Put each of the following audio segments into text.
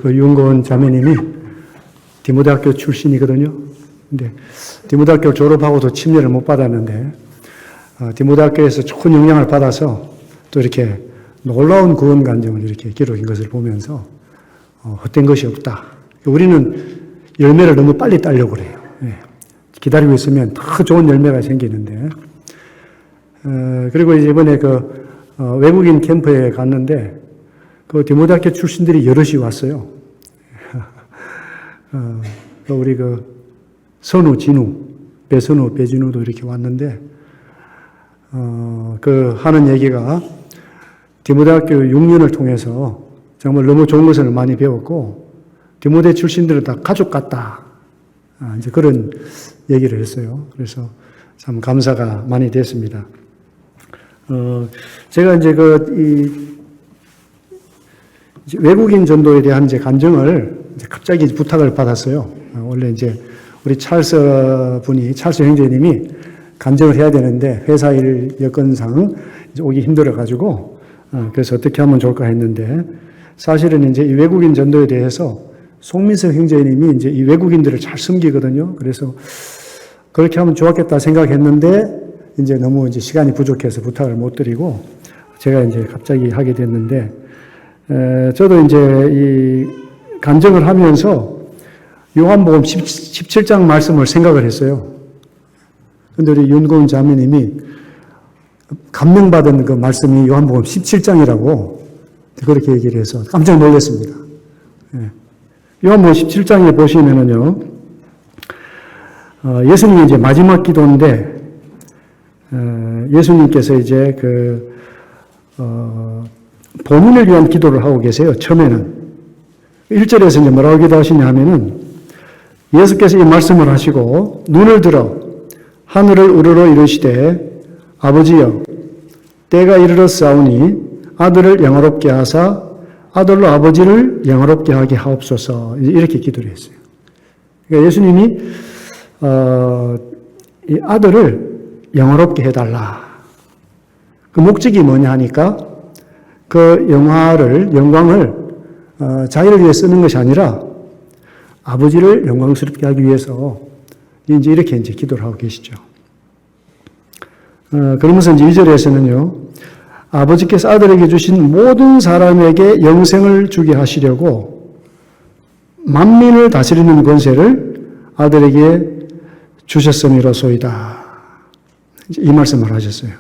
그 윤고은 자매님이 디모데학교 출신이거든요. 근데 디모데학교 졸업하고도 침례를 못 받았는데, 디모데학교에서 좋은 영향을 받아서 또 이렇게 놀라운 구원 간증을 이렇게 기록한 것을 보면서, 헛된 것이 없다. 우리는 열매를 너무 빨리 따려고 그래요. 예. 기다리고 있으면 더 좋은 열매가 생기는데, 그리고 이제 이번에 외국인 캠프에 갔는데, 그 디모데학교 출신들이 여럿이 왔어요. 우리 선우, 진우, 배선우, 배진우도 이렇게 왔는데, 하는 얘기가 디모데학교 6년을 통해서 정말 너무 좋은 것을 많이 배웠고, 디모데 출신들은 다 가족 같다. 이제 그런 얘기를 했어요. 그래서 참 감사가 많이 됐습니다. 제가 이제 외국인 전도에 대한 이제 간증을 갑자기 부탁을 받았어요. 원래 이제 우리 찰스 형제님이 간증을 해야 되는데 회사 일 여건상 이제 오기 힘들어가지고 그래서 어떻게 하면 좋을까 했는데 사실은 이제 이 외국인 전도에 대해서 송민석 형제님이 이제 이 외국인들을 잘 섬기거든요. 그래서 그렇게 하면 좋았겠다 생각했는데 이제 너무 이제 시간이 부족해서 부탁을 못 드리고 제가 이제 갑자기 하게 됐는데 저도 이제 이 간증을 하면서 요한복음 17장 말씀을 생각을 했어요. 근데 우리 윤고은 자매님이 감명받은 그 말씀이 요한복음 17장이라고 그렇게 얘기를 해서 깜짝 놀랐습니다. 요한복음 17장에 보시면은요, 예수님이 이제 마지막 기도인데, 예수님께서 이제 본인을 위한 기도를 하고 계세요, 처음에는. 1절에서 이제 뭐라고 기도하시냐 하면은, 예수께서 이 말씀을 하시고, 눈을 들어 하늘을 우러러 이르시되, 아버지여, 때가 이르렀사오니 아들을 영화롭게 하사 아들로 아버지를 영화롭게 하게 하옵소서. 이렇게 기도를 했어요. 그러니까 예수님이 이 아들을 영화롭게 해달라. 그 목적이 뭐냐 하니까 그 영광을 자기를 위해 쓰는 것이 아니라 아버지를 영광스럽게 하기 위해서 이제 이렇게 이제 기도를 하고 계시죠. 그러면서 이제 2절에서는요, 아버지께서 아들에게 주신 모든 사람에게 영생을 주게 하시려고 만민을 다스리는 권세를 아들에게 주셨음이로소이다. 이 말씀을 하셨어요.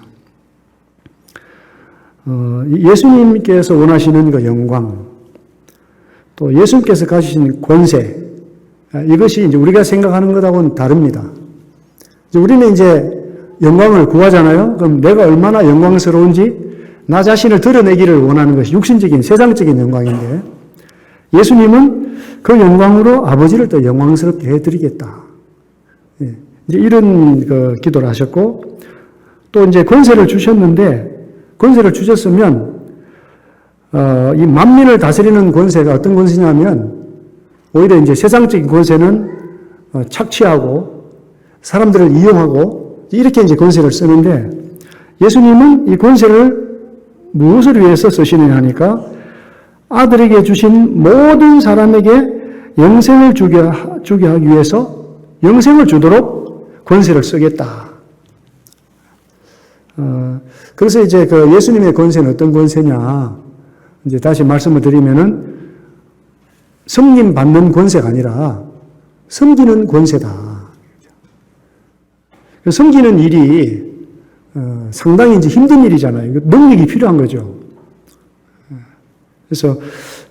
예수님께서 원하시는 그 영광, 또 예수님께서 가지신 권세, 이것이 이제 우리가 생각하는 것하고는 다릅니다. 우리는 이제 영광을 구하잖아요. 그럼 내가 얼마나 영광스러운지 나 자신을 드러내기를 원하는 것이 육신적인 세상적인 영광인데 예수님은 그 영광으로 아버지를 더 영광스럽게 해드리겠다. 이제 이런 기도를 하셨고 또 이제 권세를 주셨는데 권세를 주셨으면 이 만민을 다스리는 권세가 어떤 권세냐면 오히려 이제 세상적인 권세는 착취하고 사람들을 이용하고 이렇게 이제 권세를 쓰는데 예수님은 이 권세를 무엇을 위해서 쓰시느냐 하니까 아들에게 주신 모든 사람에게 영생을 주게 하기 위해서 영생을 주도록 권세를 쓰겠다. 그래서 이제 예수님의 권세는 어떤 권세냐? 이제 다시 말씀을 드리면은 섬김 받는 권세가 아니라 섬기는 권세다. 섬기는 일이 상당히 이제 힘든 일이잖아요. 능력이 필요한 거죠. 그래서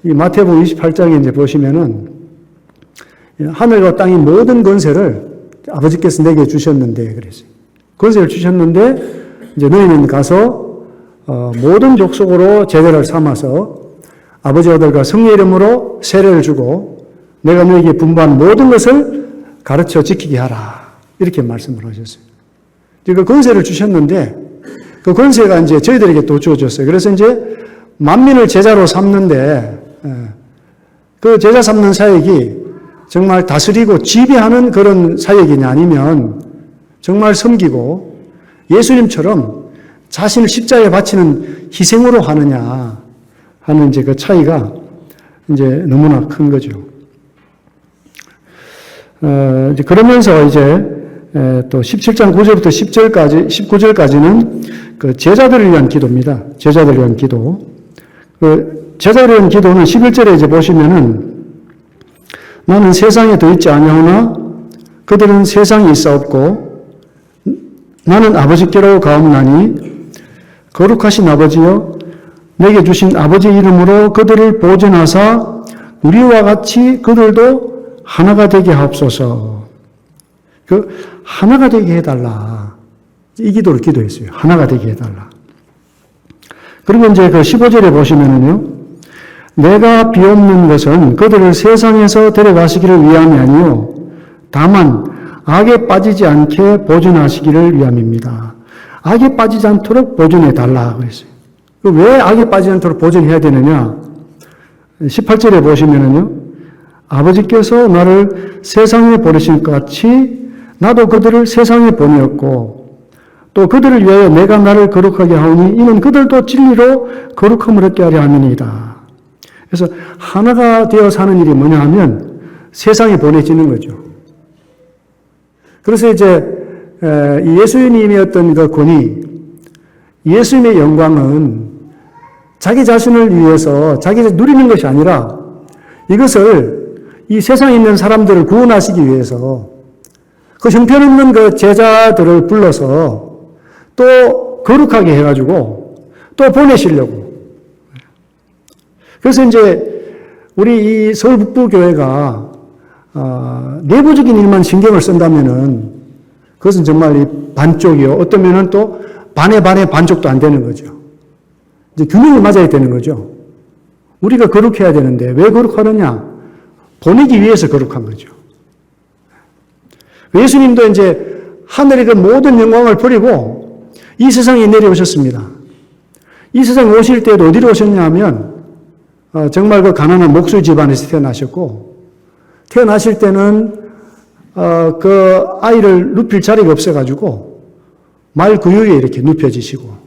이 마태복음 28장에 이제 보시면은 하늘과 땅의 모든 권세를 아버지께서 내게 주셨는데 그랬어요. 권세를 주셨는데 이제 너희는 가서 모든 족속으로 제자를 삼아서 아버지 아들과 성령 이름으로 세례를 주고 내가 너에게 분부한 모든 것을 가르쳐 지키게 하라. 이렇게 말씀을 하셨어요. 그 권세를 주셨는데 그 권세가 이제 저희들에게 또 주어졌어요. 그래서 이제 만민을 제자로 삼는데 그 제자 삼는 사역이 정말 다스리고 지배하는 그런 사역이냐 아니면 정말 섬기고 예수님처럼 자신을 십자가에 바치는 희생으로 하느냐 하는 이제 그 차이가 이제 너무나 큰 거죠. 이제 그러면서 이제 또 17장 9절부터 19절까지는 그 제자들을 위한 기도입니다. 제자들을 위한 기도. 그 제자들을 위한 기도는 11절에 이제 보시면은 나는 세상에 더 있지 아니하오나 그들은 세상에 있사옵고 나는 아버지께로 가옵나니 거룩하신 아버지여 내게 주신 아버지의 이름으로 그들을 보존하사 우리와 같이 그들도 하나가 되게 하옵소서. 그 하나가 되게 해달라. 이 기도를 기도했어요. 하나가 되게 해달라. 그리고 이제 그 15절에 보시면은요. 내가 비옵는 것은 그들을 세상에서 데려가시기를 위함이 아니요 다만 악에 빠지지 않게 보존하시기를 위함입니다. 악에 빠지지 않도록 보존해 달라 그랬어요. 왜 악에 빠지지 않도록 보존해야 되느냐? 18절에 보시면은요. 아버지께서 나를 세상에 보내신 것 같이 나도 그들을 세상에 보내었고 또 그들을 위하여 내가 나를 거룩하게 하오니 이는 그들도 진리로 거룩함을 얻게 하려 함이니이다. 그래서 하나가 되어 사는 일이 뭐냐 하면 세상에 보내지는 거죠. 그래서 이제 예수님의 어떤 그 권위, 예수님의 영광은 자기 자신을 위해서 자기가 누리는 것이 아니라 이것을 이 세상에 있는 사람들을 구원하시기 위해서 그 형편없는 그 제자들을 불러서 또 거룩하게 해가지고 또 보내시려고. 그래서 이제 우리 이 서울 북부교회가 내부적인 일만 신경을 쓴다면은 그것은 정말 이 반쪽이요. 어떤 면은 또 반의 반쪽도 안 되는 거죠. 이제 균형을 맞아야 되는 거죠. 우리가 거룩해야 되는데 왜 거룩하느냐? 보내기 위해서 거룩한 거죠. 예수님도 이제 하늘의 그 모든 영광을 버리고 이 세상에 내려오셨습니다. 이 세상에 오실 때도 어디로 오셨냐 하면 정말 그 가난한 목수 집안에서 태어나셨고 태어나실 때는 그 아이를 눕힐 자리가 없어가지고 말 구유에 이렇게 눕혀지시고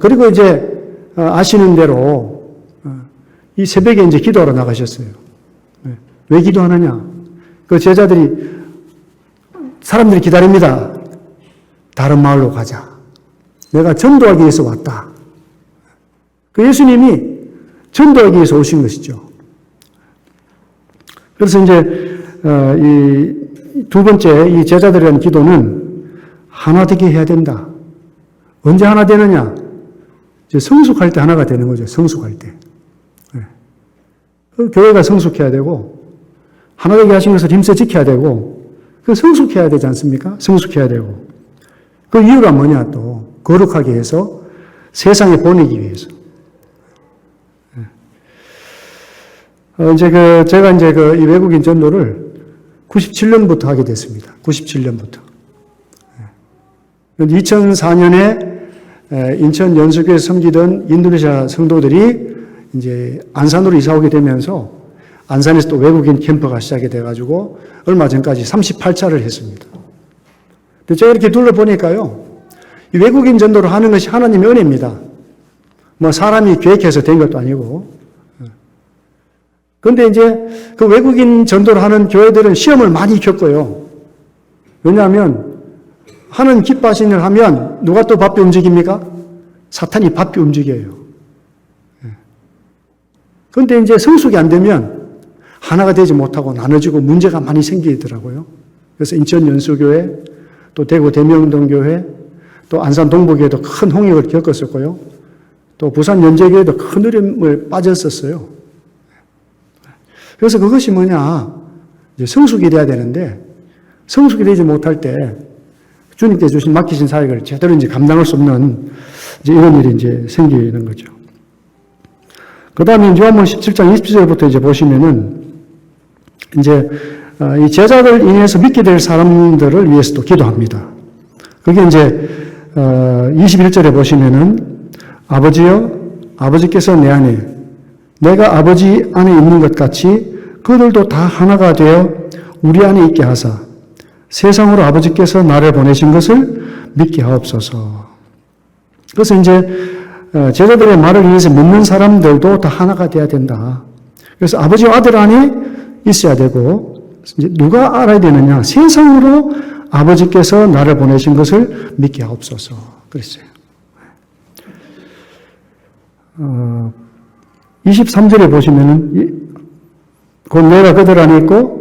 그리고 이제 아시는 대로 이 새벽에 이제 기도하러 나가셨어요. 왜 기도하느냐? 그 제자들이 사람들이 기다립니다. 다른 마을로 가자. 내가 전도하기 위해서 왔다. 그 예수님이 전도하기 위해서 오신 것이죠. 그래서 이제 이 두 번째 이 제자들에 대한 기도는 하나 되게 해야 된다. 언제 하나 되느냐? 이제 성숙할 때 하나가 되는 거죠. 성숙할 때. 그 교회가 성숙해야 되고 하나 되게 하신 것을 힘써 지켜야 되고 그 성숙해야 되지 않습니까? 성숙해야 되고 그 이유가 뭐냐 또 거룩하게 해서 세상에 보내기 위해서. 제가 이제 이 외국인 전도를 97년부터 하게 됐습니다. 97년부터. 2004년에 인천 연수교에서 섬기던 인도네시아 성도들이 이제 안산으로 이사 오게 되면서 안산에서 또 외국인 캠프가 시작이 돼가지고 얼마 전까지 38차를 했습니다. 근데 제가 이렇게 둘러보니까요, 이 외국인 전도를 하는 것이 하나님의 은혜입니다. 뭐 사람이 계획해서 된 것도 아니고. 그런데 이제 그 외국인 전도를 하는 교회들은 시험을 많이 겪어요. 왜냐하면 하는 기뻐하시는 일을 하면 누가 또 바삐 움직입니까? 사탄이 바삐 움직여요. 그런데 이제 성숙이 안 되면 하나가 되지 못하고 나눠지고 문제가 많이 생기더라고요. 그래서 인천 연수교회, 또 대구 대명동교회, 또 안산 동부교회도 큰 홍역을 겪었었고요. 또 부산 연제교회도 큰 어려움을 빠졌었어요. 그래서 그것이 뭐냐, 이제 성숙이 돼야 되는데 성숙이 되지 못할 때 주님께 주신 맡기신 사역을 제대로 이제 감당할 수 없는 이제 이런 일이 이제 생기는 거죠. 그 다음에 요한복음 17장 27절부터 이제 보시면은 이제 이 제자들 인해서 믿게 될 사람들을 위해서도 기도합니다. 그게 이제 21절에 보시면은 아버지여 아버지께서 내 안에 내가 아버지 안에 있는 것 같이 그들도 다 하나가 되어 우리 안에 있게 하사 세상으로 아버지께서 나를 보내신 것을 믿게 하옵소서. 그래서 이제 제자들의 말을 위해서 믿는 사람들도 다 하나가 돼야 된다. 그래서 아버지와 아들 안에 있어야 되고, 이제 누가 알아야 되느냐? 세상으로 아버지께서 나를 보내신 것을 믿게 하옵소서. 그랬어요. 23절에 보시면은, 곧 내가 그들 안에 있고,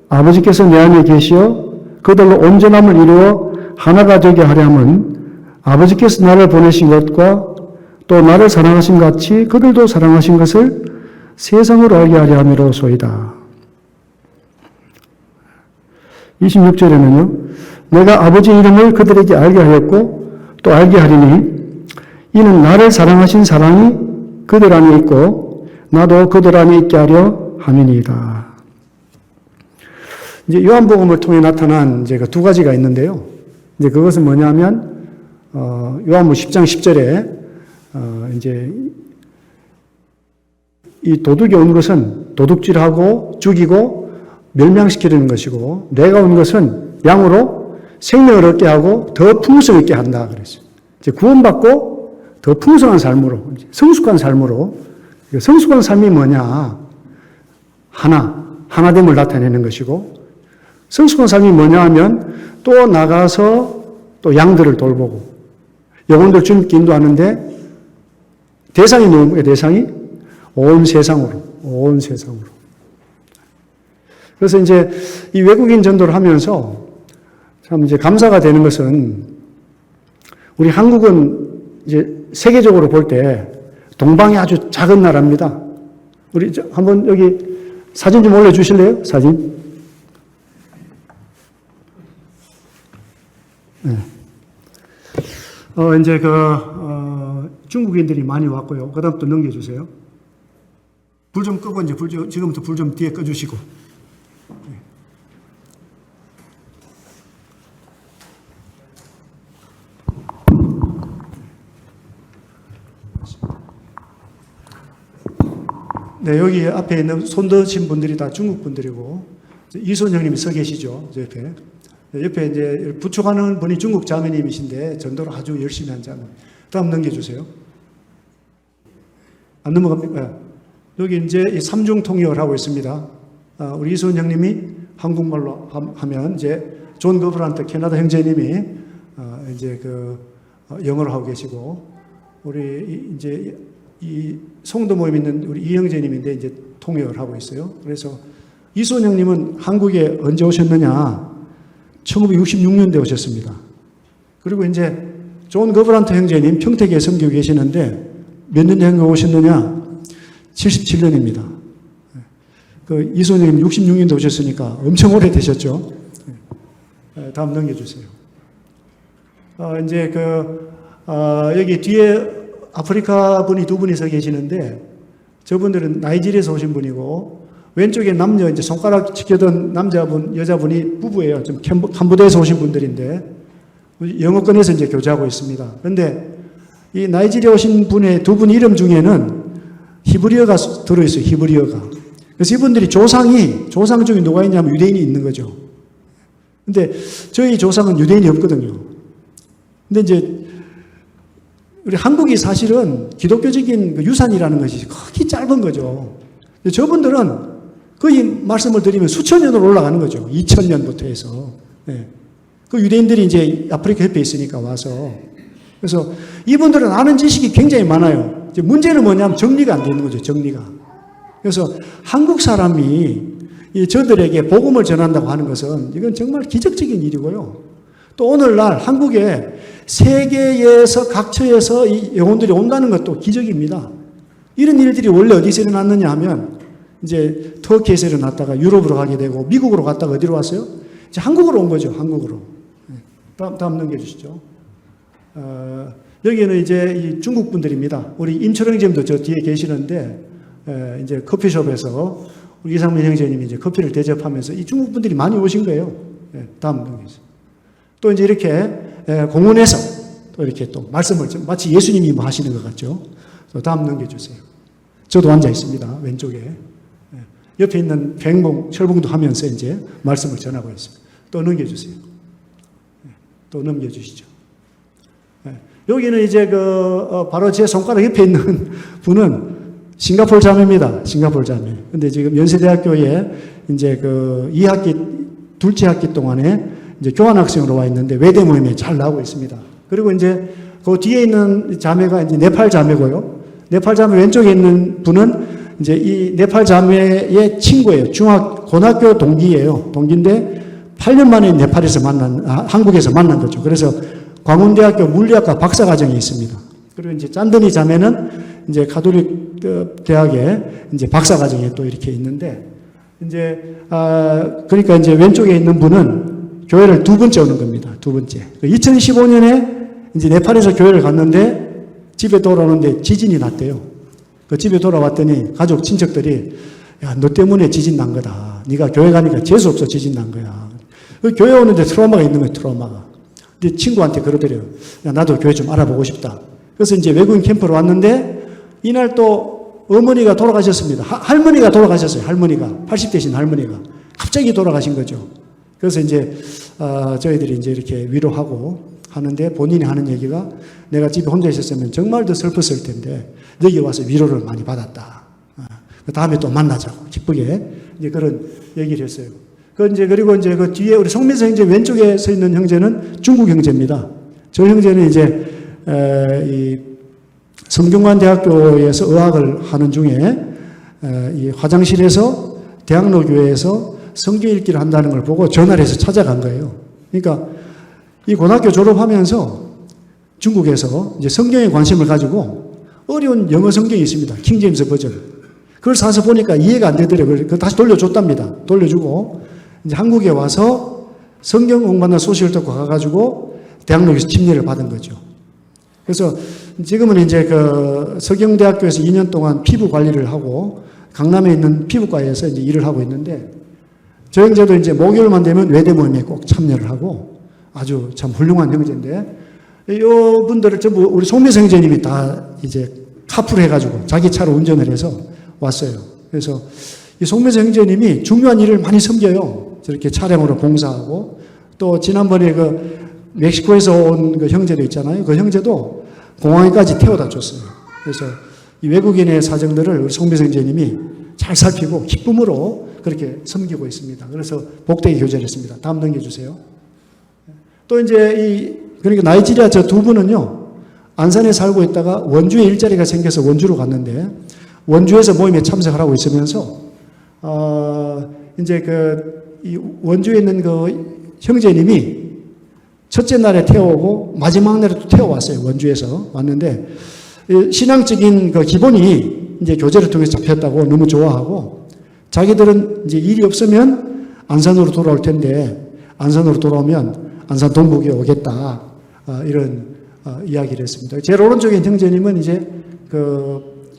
아버지께서 내 안에 계시어 그들로 온전함을 이루어 하나가 되게 하려면 아버지께서 나를 보내신 것과 또 나를 사랑하신 같이 그들도 사랑하신 것을 세상으로 알게 하려 함이로소이다. 26절에는요. 내가 아버지 이름을 그들에게 알게 하였고 또 알게 하리니 이는 나를 사랑하신 사랑이 그들 안에 있고 나도 그들 안에 있게 하려 함이니이다. 이제 요한복음을 통해 나타난 이제 그 두 가지가 있는데요. 이제 그것은 뭐냐면 요한복음 10장 10절에 이제 이 도둑이 온 것은 도둑질하고 죽이고 멸망시키려는 것이고 내가 온 것은 양으로 생명을 얻게 하고 더 풍성 있게 한다 그랬어요. 이제 구원받고 더 풍성한 삶으로 성숙한 삶으로 성숙한 삶이 뭐냐? 하나됨을 나타내는 것이고 성숙한 삶이 뭐냐 하면 또 나가서 또 양들을 돌보고 영혼들 주님께 인도하는데 대상이 누구예요? 대상이 온 세상으로. 그래서 이제 이 외국인 전도를 하면서 참 이제 감사가 되는 것은 우리 한국은 이제 세계적으로 볼 때 동방이 아주 작은 나라입니다. 우리 한번 여기 사진 좀 올려주실래요? 사진. 네. 이제 중국인들이 많이 왔고요. 그 다음 또 넘겨주세요. 불 좀 끄고, 이제 지금부터 불 좀 뒤에 꺼주시고. 네, 여기 앞에 있는 손 드신 분들이 다 중국 분들이고, 이손 형님이 서 계시죠, 저 옆에. 옆에 이제 부축하는 분이 중국 자매님이신데 전도를 아주 열심히 한 자매. 다음 넘겨주세요. 안 넘어갑니까? 네. 여기 이제 이 삼중통역을 하고 있습니다. 우리 이수은 형님이 한국말로 하면 이제 존 거브란트 캐나다 형제님이 이제 영어로 하고 계시고 우리 이제 이 송도 모임 있는 우리 이 형제님인데 이제 통역을 하고 있어요. 그래서 이수은 형님은 한국에 언제 오셨느냐? 1966년도에 오셨습니다. 그리고 이제 존 거브란트 형제님 평택에 섬기고 계시는데 몇 년 전에 오셨느냐? 77년입니다. 이소님 66년도 오셨으니까 엄청 오래 되셨죠. 다음 넘겨주세요. 이제 여기 뒤에 아프리카 분이 두 분이 서 계시는데 저분들은 나이지리아에서 오신 분이고 왼쪽에 남녀 이제 손가락 지켜던 남자분 여자분이 부부예요. 좀 캄보디아에서 오신 분들인데 영어권에서 이제 교제하고 있습니다. 그런데 이 나이지리아 오신 분의 두 분 이름 중에는 히브리어가 들어있어요. 히브리어가. 그래서 이분들이 조상 중에 누가 있냐면 유대인이 있는 거죠. 근데 저희 조상은 유대인이 없거든요. 근데 이제 우리 한국이 사실은 기독교적인 유산이라는 것이 크게 짧은 거죠. 저분들은 거의 말씀을 드리면 수천 년으로 올라가는 거죠. 2000년부터 해서. 네. 그 유대인들이 이제 아프리카 옆에 있으니까 와서. 그래서 이분들은 아는 지식이 굉장히 많아요. 이제 문제는 뭐냐면 정리가 안 되는 거죠. 정리가. 그래서 한국 사람이 저들에게 복음을 전한다고 하는 것은 이건 정말 기적적인 일이고요. 또 오늘날 한국에 세계에서 각처에서 이 영혼들이 온다는 것도 기적입니다. 이런 일들이 원래 어디서 일어났느냐 하면 이제 터키에서 일어났다가 유럽으로 가게 되고 미국으로 갔다가 어디로 왔어요? 이제 한국으로 온 거죠. 한국으로. 다음 넘겨주시죠. 여기는 이제 이 중국 분들입니다. 우리 임철영 형제님도 저 뒤에 계시는데 이제 커피숍에서 우리 이상민 형제님이 이제 커피를 대접하면서 이 중국 분들이 많이 오신 거예요. 다음 넘겨주세요. 또 이제 이렇게 공원에서 또 이렇게 또 말씀을 마치 예수님이 뭐 하시는 것 같죠. 또 다음 넘겨주세요. 저도 앉아 있습니다. 왼쪽에. 옆에 있는 철봉도 하면서 이제 말씀을 전하고 있습니다. 또 넘겨주세요. 또 넘겨주시죠. 여기는 이제 바로 제 손가락 옆에 있는 분은 싱가포르 자매입니다. 싱가포르 자매. 근데 지금 연세대학교에 이제 2학기, 둘째 학기 동안에 이제 교환학생으로 와 있는데 외대 모임에 잘 나오고 있습니다. 그리고 이제 그 뒤에 있는 자매가 이제 네팔 자매고요. 네팔 자매 왼쪽에 있는 분은 이제 이 네팔 자매의 친구예요. 고등학교 동기예요. 동기인데 8년 만에 네팔에서 한국에서 만난 거죠. 그래서 광운대학교 물리학과 박사과정이 있습니다. 그리고 이제 짠드니 자매는 이제 가톨릭 대학에 이제 박사과정에 또 이렇게 있는데, 이제, 그러니까 이제 왼쪽에 있는 분은 교회를 두 번째 오는 겁니다. 두 번째. 2015년에 이제 네팔에서 교회를 갔는데 집에 돌아오는데 지진이 났대요. 그 집에 돌아왔더니 가족, 친척들이 야, 너 때문에 지진 난 거다. 네가 교회 가니까 재수없어 지진 난 거야. 그 교회 오는데 트라우마가 있는 거예요, 트라우마가. 근데 친구한테 그러더래요. 야, 나도 교회 좀 알아보고 싶다. 그래서 이제 외국인 캠프로 왔는데 이날 또 어머니가 돌아가셨습니다. 할머니가 돌아가셨어요. 할머니가. 80대신 할머니가. 갑자기 돌아가신 거죠. 그래서 이제, 저희들이 이제 이렇게 위로하고 하는데 본인이 하는 얘기가 내가 집에 혼자 있었으면 정말 더 슬펐을 텐데 여기 와서 위로를 많이 받았다. 그 다음에 또 만나자고 기쁘게 이제 그런 얘기를 했어요. 그리고 이제 그 뒤에 우리 송민서 형제 왼쪽에 서 있는 형제는 중국 형제입니다. 저 형제는 이제 이 성균관대학교에서 의학을 하는 중에 이 화장실에서 대학로 교회에서 성경 읽기를 한다는 걸 보고 전화를 해서 찾아간 거예요. 그러니까 이 고등학교 졸업하면서 중국에서 이제 성경에 관심을 가지고 어려운 영어 성경이 있습니다. 킹제임스 버전. 그걸 사서 보니까 이해가 안 되더라고요. 그걸 다시 돌려줬답니다. 돌려주고 이제 한국에 와서 성경 공부하는 소식을 듣고 가가지고 대학로에서 침례를 받은 거죠. 그래서 지금은 이제 서경대학교에서 2년 동안 피부 관리를 하고 강남에 있는 피부과에서 이제 일을 하고 있는데 저 형제도 이제 목요일만 되면 외대 모임에 꼭 참여를 하고 아주 참 훌륭한 형제인데 이 분들을 전부 우리 송미서 형제님이 다 이제 카풀 해가지고 자기 차로 운전을 해서 왔어요. 그래서 이 송미서 형제님이 중요한 일을 많이 섬겨요. 저렇게 차량으로 봉사하고 또 지난번에 멕시코에서 온 그 형제도 있잖아요. 그 형제도 공항에까지 태워다 줬어요. 그래서 이 외국인의 사정들을 우리 송미서 형제님이 잘 살피고 기쁨으로 그렇게 섬기고 있습니다. 그래서 복되게 교제했습니다. 다음 넘겨주세요. 또 이제 그러니까 나이지리아 저 두 분은요, 안산에 살고 있다가 원주에 일자리가 생겨서 원주로 갔는데, 원주에서 모임에 참석을 하고 있으면서, 이제 이 원주에 있는 그 형제님이 첫째 날에 태워오고 마지막 날에 또 태워왔어요. 원주에서 왔는데, 신앙적인 그 기본이 이제 교제를 통해서 잡혔다고 너무 좋아하고, 자기들은 이제 일이 없으면 안산으로 돌아올 텐데, 안산으로 돌아오면 안산 동북에 오겠다. 이런 이야기를 했습니다. 제일 오른쪽에 있는 형제님은 이제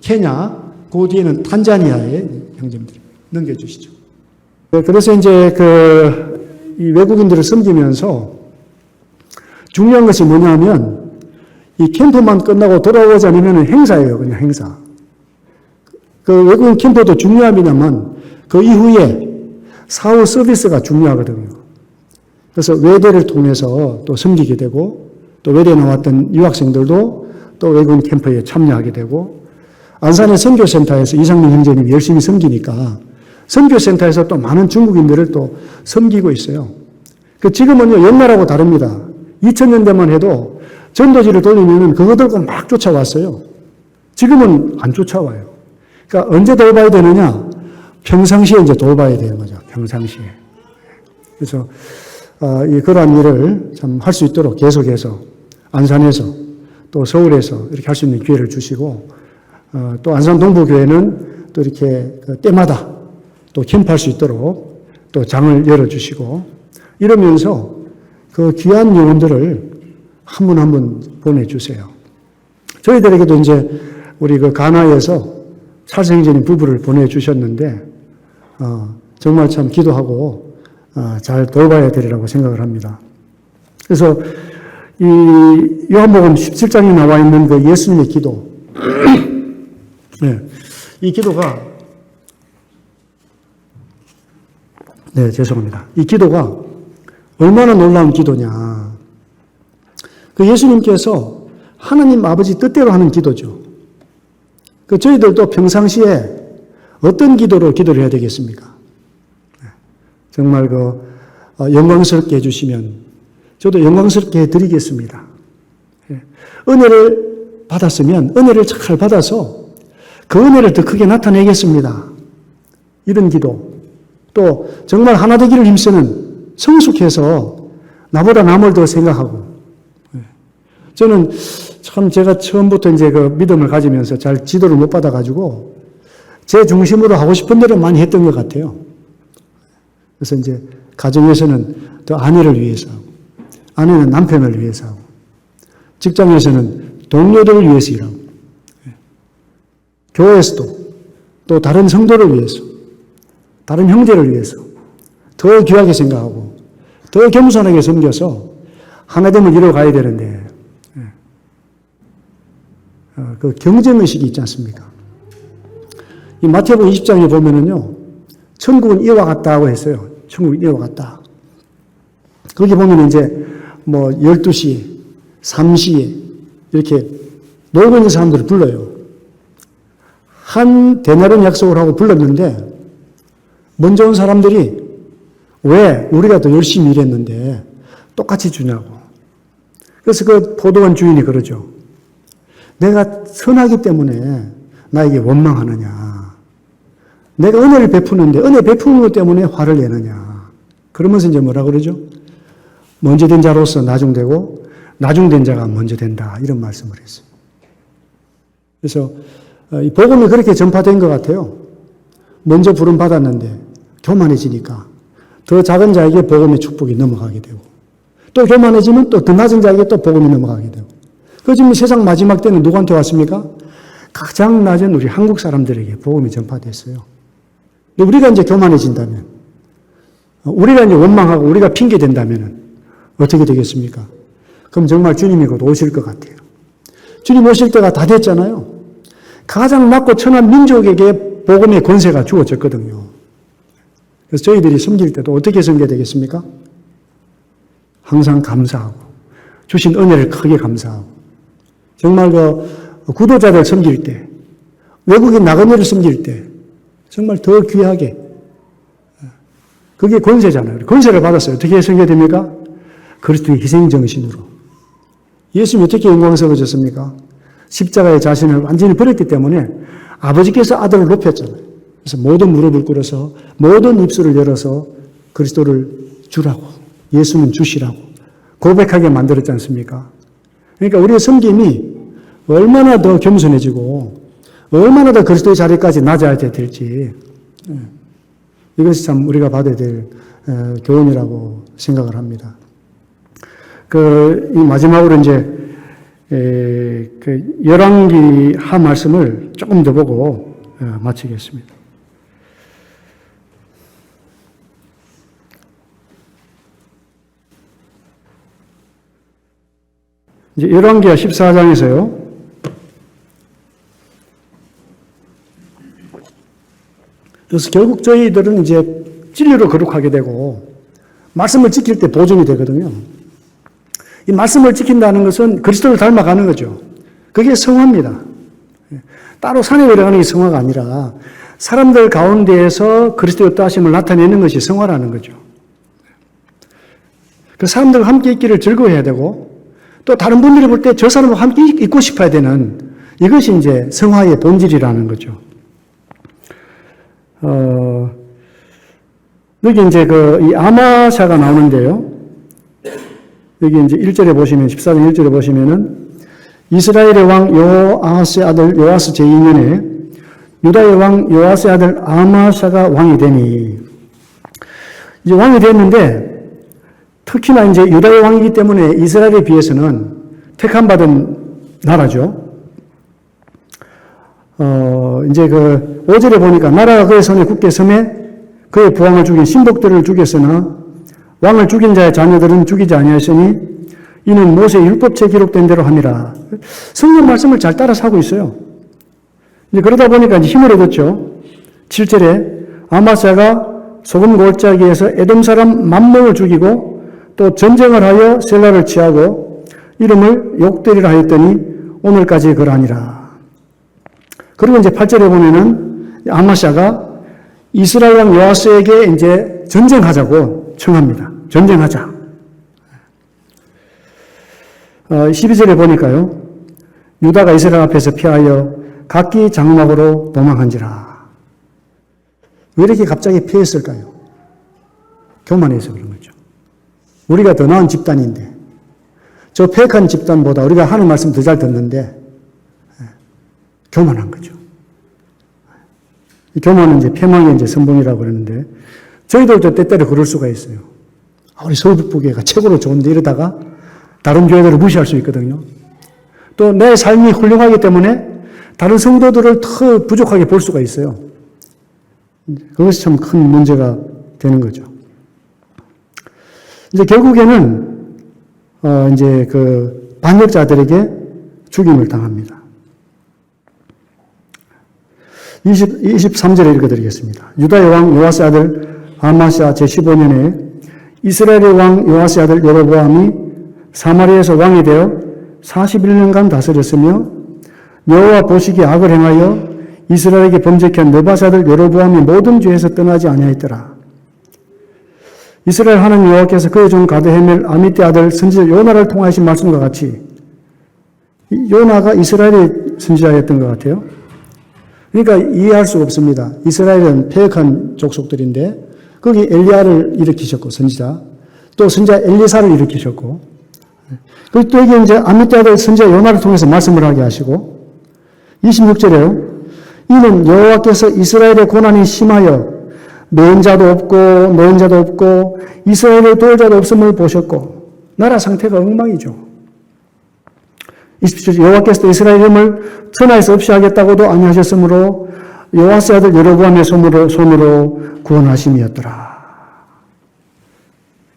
케냐, 그 뒤에는 탄자니아의 형제입니다. 넘겨주시죠. 그래서 이제 이 외국인들을 섬기면서 중요한 것이 뭐냐면 이 캠프만 끝나고 돌아오지 않으면 행사예요. 그냥 행사. 외국인 캠프도 중요합니다만 그 이후에 사후 서비스가 중요하거든요. 그래서 외대를 통해서 또 섬기게 되고 또 외대에 나왔던 유학생들도 또 외국인 캠프에 참여하게 되고 안산의 선교센터에서 이상민 형제님이 열심히 섬기니까 선교센터에서 또 많은 중국인들을 또 섬기고 있어요. 지금은요 옛날하고 다릅니다. 2000년대만 해도 전도지를 돌리면은 그거 들고 막 쫓아왔어요. 지금은 안 쫓아와요. 그러니까 언제 돌봐야 되느냐? 평상시에 이제 돌봐야 되는 거죠. 평상시에. 그래서 그러한 일을 참 할 수 있도록 계속해서 안산에서 또 서울에서 이렇게 할 수 있는 기회를 주시고 또 안산 동부교회는 또 이렇게 때마다 또 캠프할 수 있도록 또 장을 열어주시고 이러면서 그 귀한 영혼들을 한 분 한 분 보내주세요. 저희들에게도 이제 우리 가나에서 찰생제님 부부를 보내주셨는데 정말 참 기도하고 잘 돌봐야 되리라고 생각을 합니다. 그래서 이 요한복음 17장에 나와 있는 그 예수님의 기도 네, 이 기도가 죄송합니다. 이 기도가 얼마나 놀라운 기도냐. 예수님께서 하나님 아버지 뜻대로 하는 기도죠. 저희들도 평상시에 어떤 기도로 기도를 해야 되겠습니까? 정말 영광스럽게 해주시면 저도 영광스럽게 해드리겠습니다. 은혜를 받았으면 은혜를 잘 받아서 그 은혜를 더 크게 나타내겠습니다. 이런 기도. 또 정말 하나 되기를 힘쓰는 성숙해서 나보다 남을 더 생각하고. 저는 참 제가 처음부터 이제 믿음을 가지면서 잘 지도를 못 받아가지고 제 중심으로 하고 싶은 대로 많이 했던 것 같아요. 그래서 이제 가정에서는 또 아내를 위해서 하고, 아내는 남편을 위해서 하고, 직장에서는 동료들을 위해서 일하고, 교회에서도 또 다른 성도를 위해서, 다른 형제를 위해서 더 귀하게 생각하고, 더 겸손하게 섬겨서 하나됨을 이루어가야 되는데, 그 경쟁의식이 있지 않습니까? 이 마태복음 20장에 보면은요, 천국은 이와 같다고 했어요. 천국은 이와 같다. 거기 보면 이제 12시, 3시에 이렇게 놀고 있는 사람들을 불러요. 한 데나리온 약속을 하고 불렀는데 먼저 온 사람들이 왜 우리가 더 열심히 일했는데 똑같이 주냐고. 그래서 그 포도원 주인이 그러죠. 내가 선하기 때문에 나에게 원망하느냐. 내가 은혜를 베푸는데 은혜 베푸는 것 때문에 화를 내느냐. 그러면서 이제 뭐라 그러죠? 먼저 된 자로서 나중되고 나중된 자가 먼저 된다. 이런 말씀을 했어요. 그래서 이 복음이 그렇게 전파된 것 같아요. 먼저 부름 받았는데 교만해지니까 더 작은 자에게 복음의 축복이 넘어가게 되고 또 교만해지면 또 더 낮은 자에게 또 복음이 넘어가게 되고 그 지금 세상 마지막 때는 누구한테 왔습니까? 가장 낮은 우리 한국 사람들에게 복음이 전파됐어요. 근데 우리가 이제 교만해진다면 우리가 이제 원망하고 우리가 핑계 댄다면 어떻게 되겠습니까? 그럼 정말 주님이 곧 오실 것 같아요. 주님 오실 때가 다 됐잖아요. 가장 낮고 천한 민족에게 복음의 권세가 주어졌거든요. 그래서 저희들이 섬길 때도 어떻게 섬겨야 되겠습니까? 항상 감사하고 주신 은혜를 크게 감사하고 정말 구도자들 섬길 때 외국인 나그네를 섬길 때 정말 더 귀하게 그게 권세잖아요. 권세를 받았어요. 어떻게 섬겨야 됩니까? 그리스도의 희생정신으로. 예수님이 어떻게 영광스러워졌습니까? 십자가의 자신을 완전히 버렸기 때문에 아버지께서 아들을 높였잖아요. 그래서 모든 무릎을 꿇어서 모든 입술을 열어서 그리스도를 주라고 예수는 주시라고 고백하게 만들었지 않습니까? 그러니까 우리의 섬김이 얼마나 더 겸손해지고 얼마나 더 그리스도의 자리까지 낮아야 될지 이것이 참 우리가 받아야 될 교훈이라고 생각을 합니다. 이 마지막으로 이제 열왕기 하 말씀을 조금 더 보고 마치겠습니다. 이제 열왕기하 14장에서요. 그래서 결국 저희들은 이제 진리로 거룩하게 되고 말씀을 지킬 때 보존이 되거든요. 이 말씀을 지킨다는 것은 그리스도를 닮아가는 거죠. 그게 성화입니다. 따로 산에 내려가는 게 성화가 아니라 사람들 가운데에서 그리스도의 뜻하심을 나타내는 것이 성화라는 거죠. 그 사람들과 함께 있기를 즐거워해야 되고 또 다른 분들이 볼 때 저 사람과 함께 있고 싶어야 되는 이것이 이제 성화의 본질이라는 거죠. 여기 이제 이 아마샤가 나오는데요. 여기 이제 1절에 보시면, 14장 1절에 보시면은, 이스라엘의 왕 요아스의 아들 요아스 제2년에 유다의 왕 요아스의 아들 아마샤가 왕이 되니, 이제 왕이 됐는데, 특히나 이제 유다의 왕이기 때문에 이스라엘에 비해서는 택함받은 나라죠. 이제 5절에 보니까 나라가 그의 손에 굳게 섬에 그의 부왕을 죽인 신복들을 죽였으나 왕을 죽인 자의 자녀들은 죽이지 아니하였으니 이는 모세의 율법책에 기록된 대로 함이라. 성경 말씀을 잘 따라서 하고 있어요. 이제 그러다 보니까 이제 힘을 얻었죠. 7절에 아마샤가 소금 골짜기에서 에돔 사람 만명을 죽이고 또 전쟁을 하여 셀라를 취하고 이름을 욕되리라 하였더니 오늘까지 그러하니라. 그리고 이제 8절에 보면은 아마샤가 이스라엘 왕 요아스에게 이제 전쟁하자고 청합니다. 전쟁하자. 12절에 보니까요. 유다가 이스라엘 앞에서 피하여 각기 장막으로 도망한지라. 왜 이렇게 갑자기 피했을까요? 교만해서 그런 거죠. 우리가 더 나은 집단인데, 저 폐역한 집단보다 우리가 하는 말씀 더 잘 듣는데, 교만한 거죠. 이 교만은 이제 패망의 이제 선봉이라고 그러는데, 저희들도 때때로 그럴 수가 있어요. 우리 서울북부교회가 최고로 좋은데 이러다가 다른 교회들을 무시할 수 있거든요. 또 내 삶이 훌륭하기 때문에 다른 성도들을 더 부족하게 볼 수가 있어요. 그것이 참 큰 문제가 되는 거죠. 이제 결국에는 이제 그 반역자들에게 죽임을 당합니다. 23절에 읽어드리겠습니다. 유다의 왕 요아스 아들 아마시아 제15년에 이스라엘의 왕 요아스 아들 여로보암이 사마리아에서 왕이 되어 41년간 다스렸으며 여호와 보시기에 악을 행하여 이스라엘에게 범죄케 한 느밧 아들 여로보암이 모든 죄에서 떠나지 아니하였더라. 이스라엘 하나님 여호와께서 그의 종 가드헤멜 아미떼 아들 선지자 요나를 통하신 말씀과 같이 요나가 이스라엘의 선지자였던 것 같아요. 그러니까 이해할 수가 없습니다. 이스라엘은 패역한 족속들인데 거기 엘리야를 일으키셨고 선지자, 또 선지자 엘리사를 일으키셨고, 그리고 또 이게 이제 아미떼 아들 선지자 요나를 통해서 말씀을 하게 하시고, 26절에요. 이는 여호와께서 이스라엘의 고난이 심하여 노인자도 없고 이스라엘의 도울 자도 없음을 보셨고 나라 상태가 엉망이죠. 27절 여호와께서 이스라엘 이름을 천하에서 없이 하겠다고도 아니하셨으므로 요아스 아들 여로보암의 손으로 구원하심이었더라.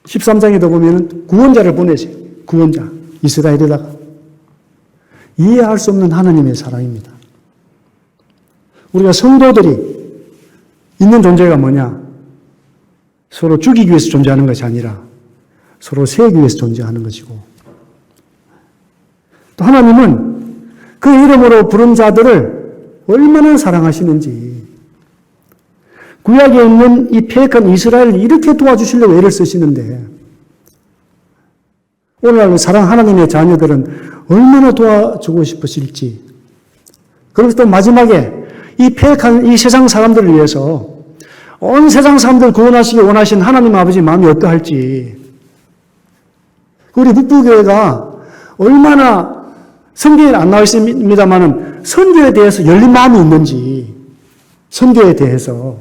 13장에도 보면 구원자를 보내세요. 구원자 이스라엘에다가. 이해할 수 없는 하나님의 사랑입니다. 우리가 성도들이 있는 존재가 뭐냐? 서로 죽이기 위해서 존재하는 것이 아니라 서로 세우기 위해서 존재하는 것이고, 또 하나님은 그 이름으로 부른 자들을 얼마나 사랑하시는지, 구약에 있는 이 패역한 이스라엘을 이렇게 도와주시려고 애를 쓰시는데, 오늘날 사랑 하나님의 자녀들은 얼마나 도와주고 싶으실지, 그리고 또 마지막에 이 패역한 이 세상 사람들을 위해서 온 세상 사람들을 구원하시기 원하신 하나님 아버지 마음이 어떠할지, 우리 북부교회가 얼마나 성경에 안 나와 있습니다만은 선교에 대해서 열린 마음이 있는지, 선교에 대해서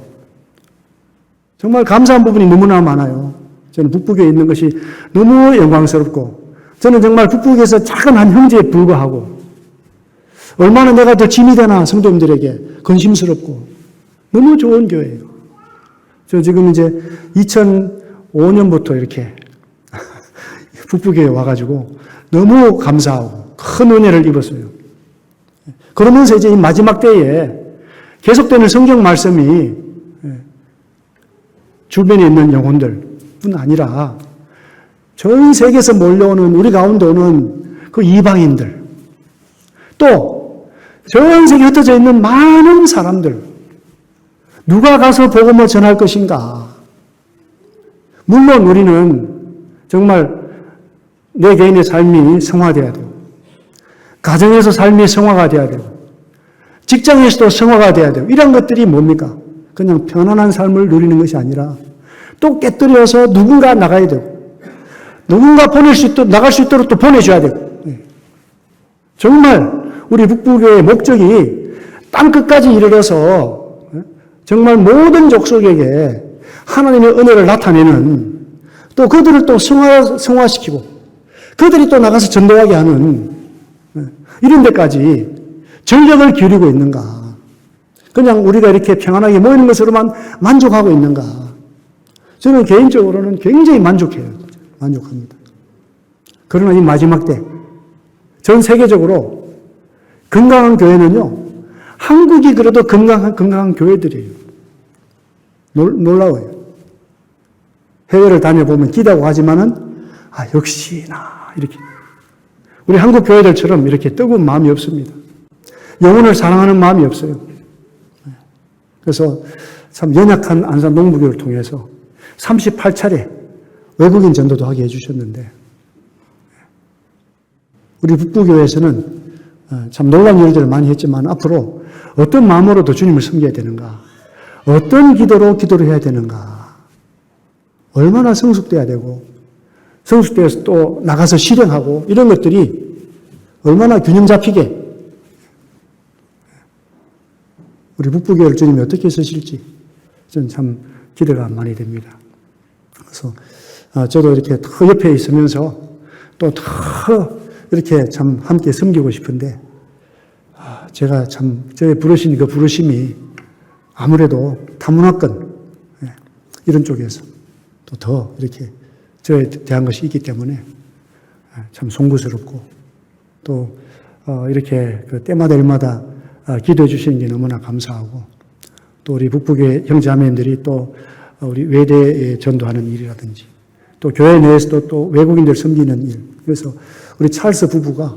정말 감사한 부분이 너무나 많아요. 저는 북부교회에 있는 것이 너무 영광스럽고, 저는 정말 북부교회에서 작은 한 형제에 불과하고 얼마나 내가 더 짐이 되나 성도님들에게 근심스럽고 너무 좋은 교회예요. 저 지금 이제 2005년부터 이렇게 북부교회에 와가지고 너무 감사하고 큰 은혜를 입었어요. 그러면서 이제 이 마지막 때에 계속되는 성경 말씀이 주변에 있는 영혼들뿐 아니라 전 세계에서 몰려오는 우리 가운데 오는 그 이방인들, 또 전 세계에 흩어져 있는 많은 사람들, 누가 가서 복음을 전할 것인가? 물론 우리는 정말 내 개인의 삶이 성화되어야 돼요. 가정에서 삶이 성화가 되어야 되고, 직장에서도 성화가 되어야 돼요. 이런 것들이 뭡니까? 그냥 편안한 삶을 누리는 것이 아니라 또 깨뜨려서 누군가 나가야 되고, 누군가 나갈 수 있도록 또 보내줘야 되고. 정말 우리 북부교회의 목적이 땅끝까지 이르러서 정말 모든 족속에게 하나님의 은혜를 나타내는, 또 그들을 또 성화시키고 그들이 또 나가서 전도하게 하는 이런 데까지 전력을 기울이고 있는가? 그냥 우리가 이렇게 평안하게 모이는 것으로만 만족하고 있는가? 저는 개인적으로는 굉장히 만족해요. 만족합니다. 그러나 이 마지막 때 전 세계적으로 건강한 교회는요, 한국이 그래도 건강한 교회들이에요. 놀라워요. 해외를 다녀보면 기다고 하지만은, 역시나, 이렇게. 우리 한국 교회들처럼 이렇게 뜨거운 마음이 없습니다. 영혼을 사랑하는 마음이 없어요. 그래서 참 연약한 안산 농부교를 통해서 38차례 외국인 전도도 하게 해주셨는데, 우리 북부교회에서는 참 놀라운 일들을 많이 했지만 앞으로 어떤 마음으로 더 주님을 섬겨야 되는가, 어떤 기도를 해야 되는가, 얼마나 성숙돼야 되고, 성숙돼서 또 나가서 실행하고, 이런 것들이 얼마나 균형 잡히게 우리 북부교회를 주님이 어떻게 쓰실지 저는 참 기대가 많이 됩니다. 그래서 저도 이렇게 더 옆에 있으면서 또 더 이렇게 참 함께 섬기고 싶은데, 제가 참 저의 부르신 그 부르심이 아무래도 타문화권 이런 쪽에서 또 더 이렇게 저에 대한 것이 있기 때문에 참 송구스럽고, 또 이렇게 그 때마다 일마다 기도해 주시는 게 너무나 감사하고, 또 우리 북부교회 형제자매님들이 또 우리 외대에 전도하는 일이라든지, 또 교회 내에서도 또 외국인들 섬기는 일, 그래서 우리 찰스 부부가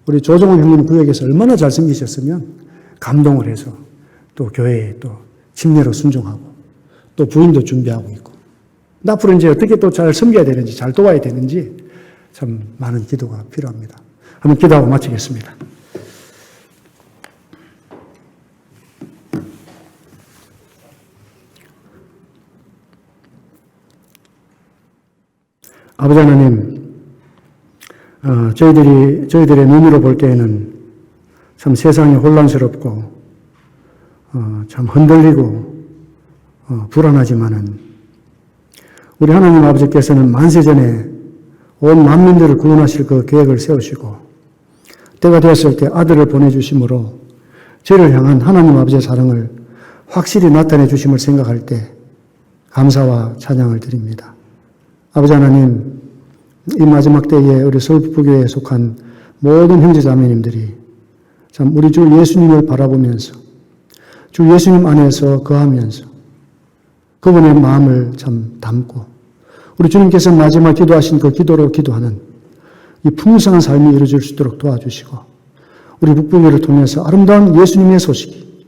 우리 조정원 형님 구역에서 얼마나 잘 섬기셨으면 감동을 해서 또 교회에 또 침례로 순종하고, 또 부인도 준비하고 있고, 앞으로 이제 어떻게 또 잘 섬겨야 되는지, 잘 도와야 되는지 참 많은 기도가 필요합니다. 한번 기도하고 마치겠습니다. 아버지 하나님, 저희들의 눈으로 볼 때에는 참 세상이 혼란스럽고, 참 흔들리고, 불안하지만은, 우리 하나님 아버지께서는 만세전에 온 만민들을 구원하실 그 계획을 세우시고, 때가 되었을 때 아들을 보내주심으로 저를 향한 하나님 아버지의 사랑을 확실히 나타내 주심을 생각할 때 감사와 찬양을 드립니다. 아버지 하나님, 이 마지막 때에 우리 서울 북부교회에 속한 모든 형제자매님들이 참 우리 주 예수님을 바라보면서, 주 예수님 안에서 거하면서 그분의 마음을 참 담고, 우리 주님께서 마지막 기도하신 그 기도로 기도하는 이 풍성한 삶이 이루어질 수 있도록 도와주시고, 우리 북부교회를 통해서 아름다운 예수님의 소식이,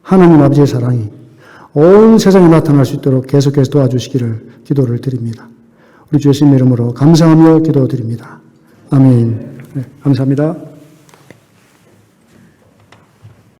하나님 아버지의 사랑이 온 세상에 나타날 수 있도록 계속해서 도와주시기를 기도를 드립니다. 우리 주 예수님의 이름으로 감사하며 기도드립니다. 아멘. 네, 감사합니다.